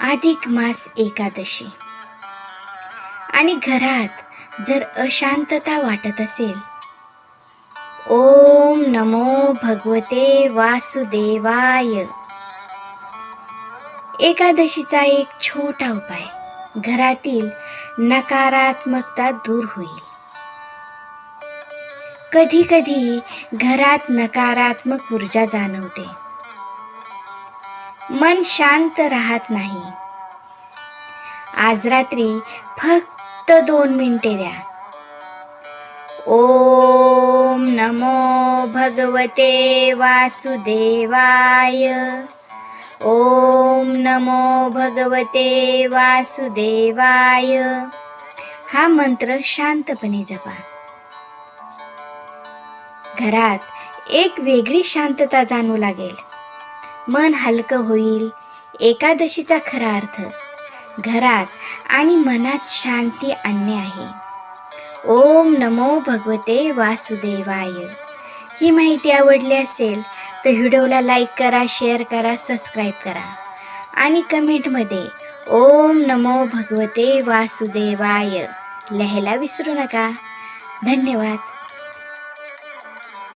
अधिक मास एकादशी आणि घरात जर अशांतता वाटत असेल, ओम नमो भगवते वासुदेवाय. एकादशीचा एक छोटा उपाय घरातील नकारात्मकता दूर होईल. कधी कधी घरात नकारात्मक ऊर्जा जाणवते, मन शांत राहत नाही. आज रात्री फक्त 2 मिनिटे द्या. ओम नमो भगवते वासुदेवाय. ओम नमो भगवते वासुदेवाय. हा मंत्र शांतपणे जपा. घरात एक वेगळी शांतता जाणवू लागेल. मन हलकं होईल. एकादशीचा खरा अर्थ घरात आणि मनात शांती आणणे आहे. ओम नमो भगवते वासुदेवाय. ही माहिती आवडली असेल तर व्हिडिओला लाईक करा, शेअर करा, सबस्क्राईब करा आणि कमेंटमध्ये ओम नमो भगवते वासुदेवाय लिहायला विसरू नका. धन्यवाद.